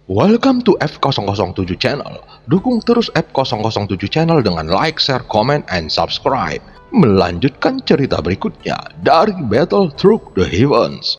Welcome to F007 Channel. Dukung terus F007 Channel dengan like, share, comment, and subscribe. Melanjutkan cerita berikutnya dari Battle Through the Heavens.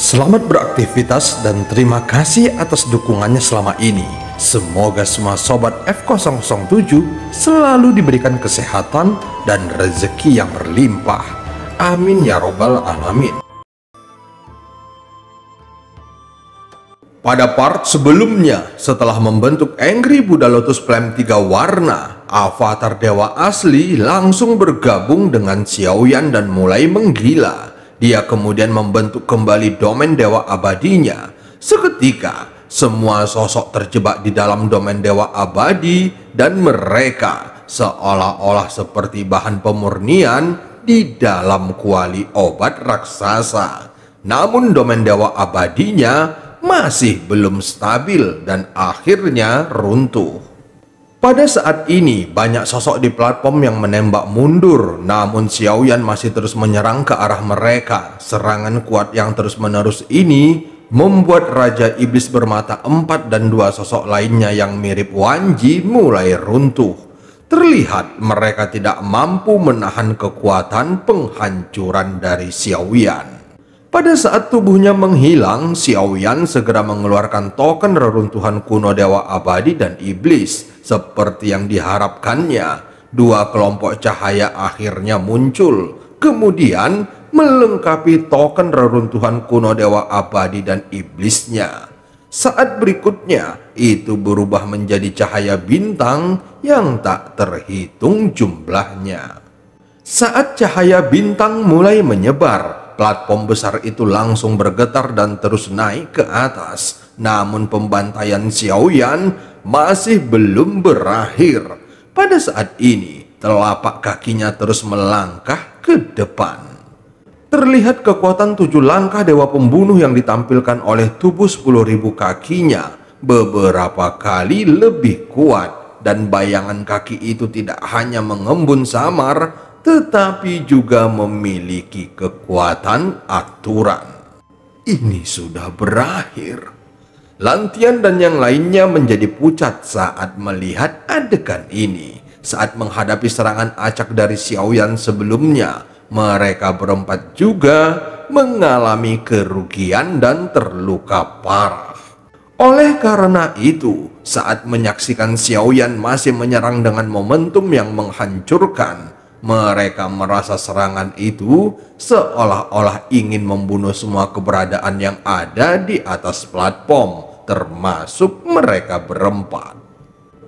Selamat beraktivitas dan terima kasih atas dukungannya selama ini. Semoga semua sobat F007 selalu diberikan kesehatan dan rezeki yang berlimpah. Amin ya robbal alamin. Pada part sebelumnya, setelah membentuk Angry Buddha Lotus Flame 3 warna, avatar dewa asli langsung bergabung dengan Xiaoyan dan mulai menggila. Dia kemudian membentuk kembali domain dewa abadinya. Seketika, semua sosok terjebak di dalam domain dewa abadi dan mereka seolah-olah seperti bahan pemurnian di dalam kuali obat raksasa. Namun domain dewa abadinya masih belum stabil dan akhirnya runtuh. Pada saat ini, banyak sosok di platform yang menembak mundur, namun Xiaoyan masih terus menyerang ke arah mereka. Serangan kuat yang terus-menerus ini membuat Raja Iblis bermata 4 dan 2 sosok lainnya yang mirip Wanji mulai runtuh. Terlihat mereka tidak mampu menahan kekuatan penghancuran dari Xiaoyan. Pada saat tubuhnya menghilang, Xiaoyan segera mengeluarkan token reruntuhan kuno Dewa Abadi dan Iblis. Seperti yang diharapkannya, dua kelompok cahaya akhirnya muncul, kemudian melengkapi token reruntuhan kuno Dewa Abadi dan Iblisnya. Saat berikutnya, itu berubah menjadi cahaya bintang yang tak terhitung jumlahnya. Saat cahaya bintang mulai menyebar, platform besar itu langsung bergetar dan terus naik ke atas. Namun pembantaian Xiaoyan masih belum berakhir. Pada saat ini, telapak kakinya terus melangkah ke depan. Terlihat kekuatan 7 langkah dewa pembunuh yang ditampilkan oleh tubuh 10.000 kakinya beberapa kali lebih kuat. Dan bayangan kaki itu tidak hanya mengembun samar, tetapi juga memiliki kekuatan aturan. Ini sudah berakhir. Lantian dan yang lainnya menjadi pucat saat melihat adegan ini. Saat menghadapi serangan acak dari Xiaoyan sebelumnya, mereka berempat juga mengalami kerugian dan terluka parah. Oleh karena itu, saat menyaksikan Xiaoyan masih menyerang dengan momentum yang menghancurkan, mereka merasa serangan itu seolah-olah ingin membunuh semua keberadaan yang ada di atas platform, termasuk mereka berempat.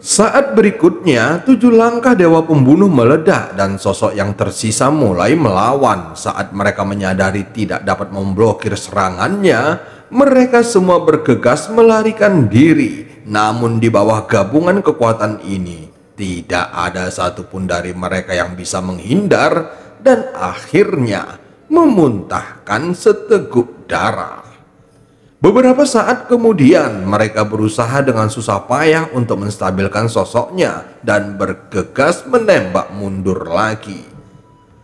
Saat berikutnya, 7 langkah dewa pembunuh meledak dan sosok yang tersisa mulai melawan. Saat mereka menyadari tidak dapat memblokir serangannya, mereka semua bergegas melarikan diri. Namun di bawah gabungan kekuatan ini, tidak ada satupun dari mereka yang bisa menghindar dan akhirnya memuntahkan seteguk darah. Beberapa saat kemudian, mereka berusaha dengan susah payah untuk menstabilkan sosoknya dan bergegas menembak mundur lagi.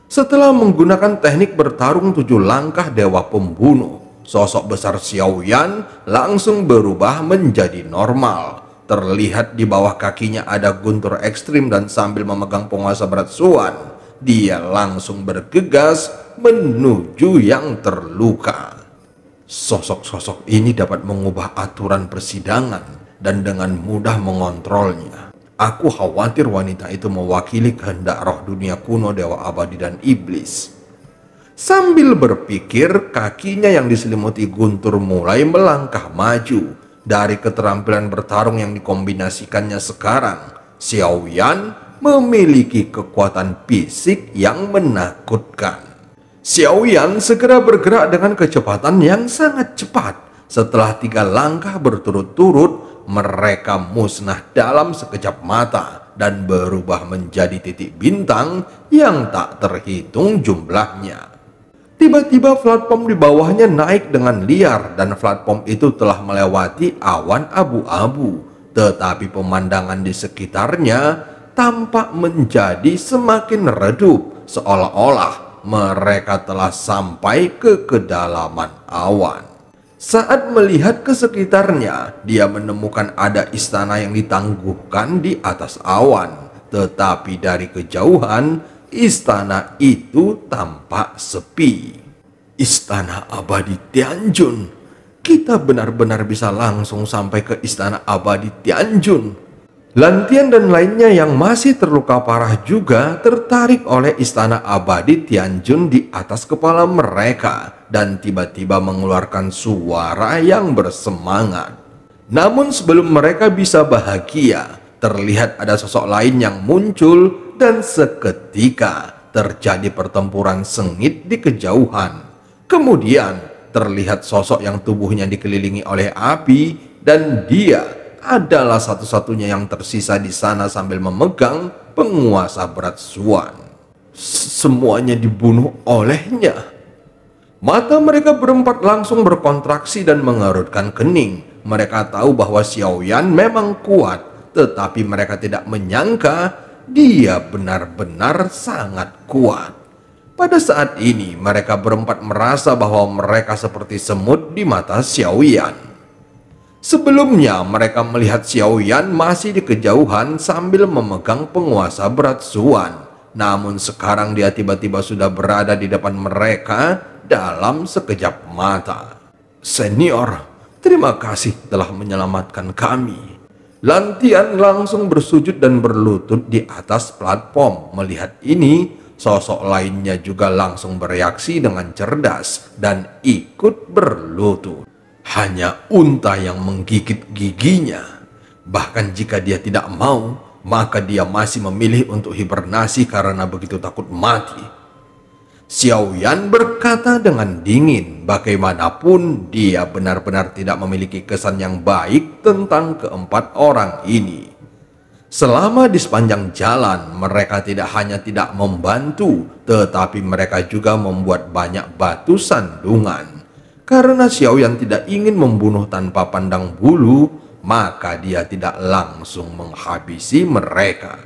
Setelah menggunakan teknik bertarung 7 langkah dewa pembunuh, sosok besar Xiaoyan langsung berubah menjadi normal. Terlihat di bawah kakinya ada guntur ekstrim dan sambil memegang penguasa berat Suan, dia langsung bergegas menuju yang terluka. Sosok-sosok ini dapat mengubah aturan persidangan dan dengan mudah mengontrolnya. Aku khawatir wanita itu mewakili kehendak roh dunia kuno Dewa Abadi dan Iblis. Sambil berpikir, kakinya yang diselimuti guntur mulai melangkah maju. Dari keterampilan bertarung yang dikombinasikannya sekarang, Xiaoyan memiliki kekuatan fisik yang menakutkan. Xiaoyan segera bergerak dengan kecepatan yang sangat cepat. Setelah 3 langkah berturut-turut, mereka musnah dalam sekejap mata dan berubah menjadi titik bintang yang tak terhitung jumlahnya. Tiba-tiba platform di bawahnya naik dengan liar dan platform itu telah melewati awan abu-abu. Tetapi pemandangan di sekitarnya tampak menjadi semakin redup, seolah-olah mereka telah sampai ke kedalaman awan. Saat melihat ke sekitarnya, dia menemukan ada istana yang ditangguhkan di atas awan. Tetapi dari kejauhan, istana itu tampak sepi. Istana Abadi Tianjun. Kita benar-benar bisa langsung sampai ke Istana Abadi Tianjun. Lantian dan lainnya yang masih terluka parah juga tertarik oleh Istana Abadi Tianjun di atas kepala mereka dan tiba-tiba mengeluarkan suara yang bersemangat. Namun sebelum mereka bisa bahagia, terlihat ada sosok lain yang muncul dan seketika terjadi pertempuran sengit di kejauhan. Kemudian terlihat sosok yang tubuhnya dikelilingi oleh api dan dia adalah satu-satunya yang tersisa di sana sambil memegang penguasa berat Zuan. Semuanya dibunuh olehnya. Mata mereka berempat langsung berkontraksi dan mengerutkan kening. Mereka tahu bahwa Xiaoyan memang kuat, tetapi mereka tidak menyangka dia benar-benar sangat kuat. Pada saat ini mereka berempat merasa bahwa mereka seperti semut di mata Xiaoyan. Sebelumnya mereka melihat Xiaoyan masih di kejauhan sambil memegang penguasa berat Zuan. Namun sekarang dia tiba-tiba sudah berada di depan mereka dalam sekejap mata. Senior, terima kasih telah menyelamatkan kami. Lantian langsung bersujud dan berlutut di atas platform. Melihat ini, sosok lainnya juga langsung bereaksi dengan cerdas dan ikut berlutut. Hanya unta yang menggigit giginya. Bahkan jika dia tidak mau, maka dia masih memilih untuk hibernasi karena begitu takut mati. Xiaoyan berkata dengan dingin, bagaimanapun dia benar-benar tidak memiliki kesan yang baik tentang keempat orang ini. Selama di sepanjang jalan, mereka tidak hanya tidak membantu, tetapi mereka juga membuat banyak batu sandungan. Karena Xiaoyan tidak ingin membunuh tanpa pandang bulu, maka dia tidak langsung menghabisi mereka.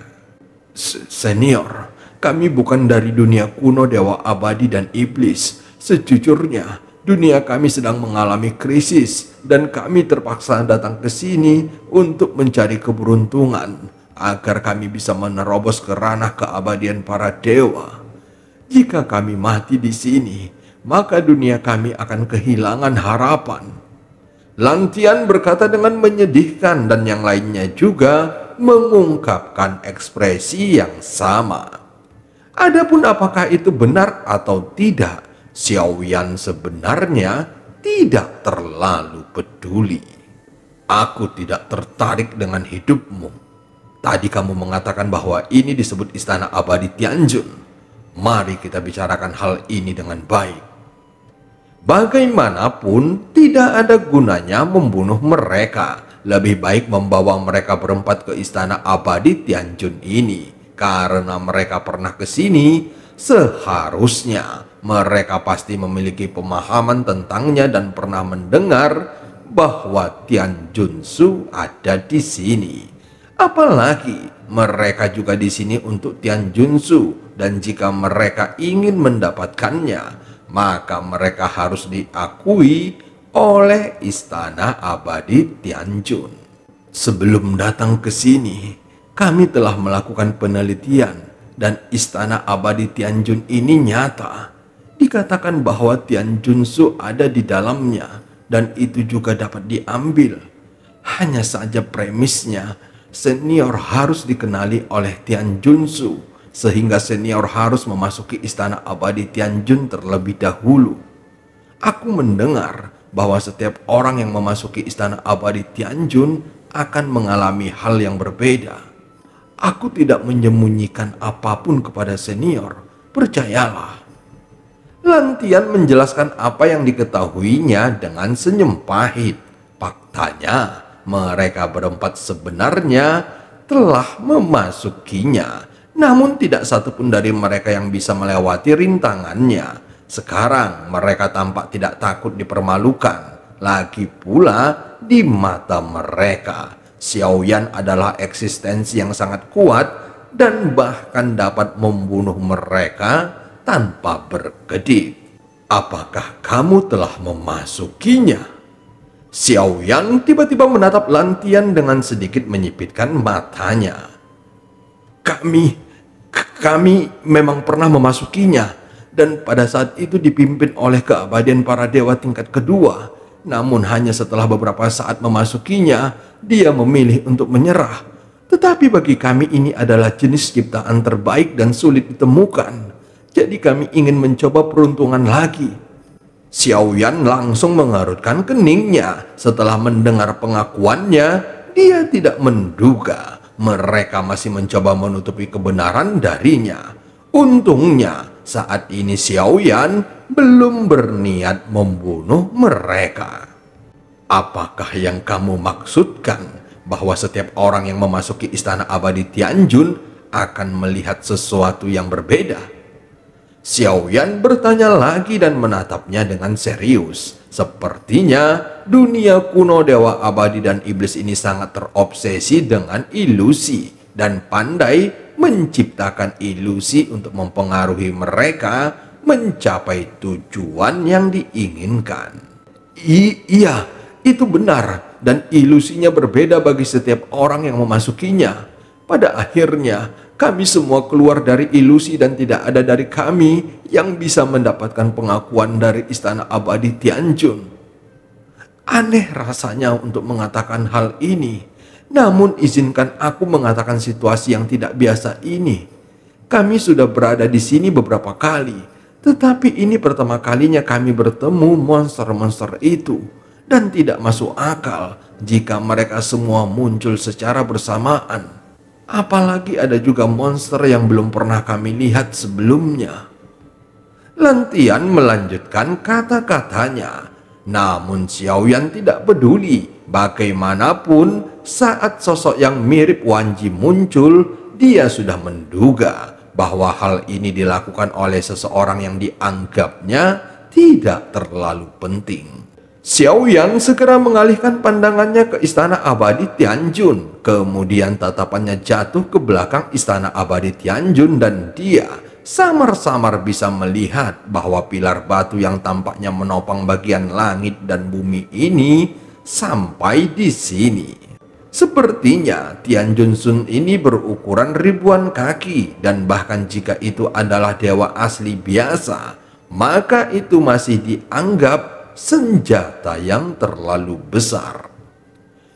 Senior, kami bukan dari dunia kuno Dewa Abadi dan Iblis. Sejujurnya, dunia kami sedang mengalami krisis dan kami terpaksa datang ke sini untuk mencari keberuntungan agar kami bisa menerobos ke ranah keabadian para dewa. Jika kami mati di sini, maka dunia kami akan kehilangan harapan. Lantian berkata dengan menyedihkan dan yang lainnya juga mengungkapkan ekspresi yang sama. Adapun apakah itu benar atau tidak, Xiaoyan sebenarnya tidak terlalu peduli. Aku tidak tertarik dengan hidupmu. Tadi kamu mengatakan bahwa ini disebut Istana Abadi Tianjun. Mari kita bicarakan hal ini dengan baik. Bagaimanapun, tidak ada gunanya membunuh mereka. Lebih baik membawa mereka berempat ke Istana Abadi Tianjun ini. Karena mereka pernah ke sini, seharusnya mereka pasti memiliki pemahaman tentangnya dan pernah mendengar bahwa Tianjunsu ada di sini. Apalagi mereka juga di sini untuk Tianjunsu, dan jika mereka ingin mendapatkannya, maka mereka harus diakui oleh Istana Abadi Tianjun. Sebelum datang ke sini, kami telah melakukan penelitian dan Istana Abadi Tianjun ini nyata. Dikatakan bahwa Tianjunsu ada di dalamnya dan itu juga dapat diambil. Hanya saja premisnya, senior harus dikenali oleh Tianjunsu. Sehingga senior harus memasuki Istana Abadi Tianjun terlebih dahulu. Aku mendengar bahwa setiap orang yang memasuki Istana Abadi Tianjun akan mengalami hal yang berbeda. Aku tidak menyembunyikan apapun kepada senior, percayalah. Lantian menjelaskan apa yang diketahuinya dengan senyum pahit. Faktanya, mereka berempat sebenarnya telah memasukinya. Namun tidak satupun dari mereka yang bisa melewati rintangannya. Sekarang mereka tampak tidak takut dipermalukan. Lagi pula di mata mereka, Xiaoyan adalah eksistensi yang sangat kuat dan bahkan dapat membunuh mereka tanpa berkedip. Apakah kamu telah memasukinya? Xiaoyan tiba-tiba menatap Lantian dengan sedikit menyipitkan matanya. Kami memang pernah memasukinya, dan pada saat itu dipimpin oleh keabadian para dewa tingkat kedua. Namun hanya setelah beberapa saat memasukinya, dia memilih untuk menyerah. Tetapi bagi kami ini adalah jenis ciptaan terbaik dan sulit ditemukan. Jadi kami ingin mencoba peruntungan lagi. Xiaoyan langsung mengerutkan keningnya. Setelah mendengar pengakuannya, dia tidak menduga mereka masih mencoba menutupi kebenaran darinya. Untungnya saat ini Xiaoyan belum berniat membunuh mereka. Apakah yang kamu maksudkan? Bahwa setiap orang yang memasuki Istana Abadi Tianjun akan melihat sesuatu yang berbeda? Xiaoyan bertanya lagi dan menatapnya dengan serius. Sepertinya dunia kuno Dewa Abadi dan Iblis ini sangat terobsesi dengan ilusi dan pandai menciptakan ilusi untuk mempengaruhi mereka mencapai tujuan yang diinginkan. Iya, itu benar, dan ilusinya berbeda bagi setiap orang yang memasukinya. Pada akhirnya, kami semua keluar dari ilusi dan tidak ada dari kami yang bisa mendapatkan pengakuan dari Istana Abadi Tianjun. Aneh rasanya untuk mengatakan hal ini. Namun izinkan aku mengatakan situasi yang tidak biasa ini. Kami sudah berada di sini beberapa kali, tetapi ini pertama kalinya kami bertemu monster-monster itu, dan tidak masuk akal jika mereka semua muncul secara bersamaan. Apalagi ada juga monster yang belum pernah kami lihat sebelumnya. Lantian melanjutkan kata-katanya. Namun Xiaoyan tidak peduli. Bagaimanapun, saat sosok yang mirip Wanji muncul, dia sudah menduga bahwa hal ini dilakukan oleh seseorang yang dianggapnya tidak terlalu penting. Xiaoyan segera mengalihkan pandangannya ke Istana Abadi Tianjun. Kemudian tatapannya jatuh ke belakang Istana Abadi Tianjun dan dia samar-samar bisa melihat bahwa pilar batu yang tampaknya menopang bagian langit dan bumi ini sampai di sini. Sepertinya Tianjun Sun ini berukuran ribuan kaki, dan bahkan jika itu adalah dewa asli biasa, maka itu masih dianggap senjata yang terlalu besar.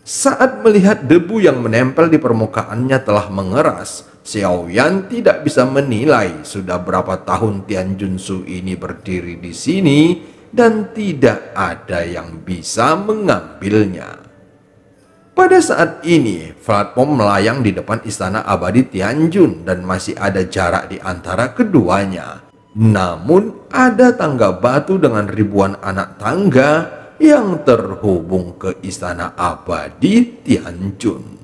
Saat melihat debu yang menempel di permukaannya telah mengeras, Xiaoyan tidak bisa menilai sudah berapa tahun Tianjun Sun ini berdiri di sini dan tidak ada yang bisa mengambilnya. Pada saat ini, platform melayang di depan Istana Abadi Tianjun dan masih ada jarak di antara keduanya. Namun ada tangga batu dengan ribuan anak tangga yang terhubung ke Istana Abadi Tianjun.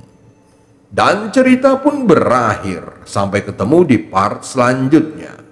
Dan cerita pun berakhir. Sampai ketemu di part selanjutnya.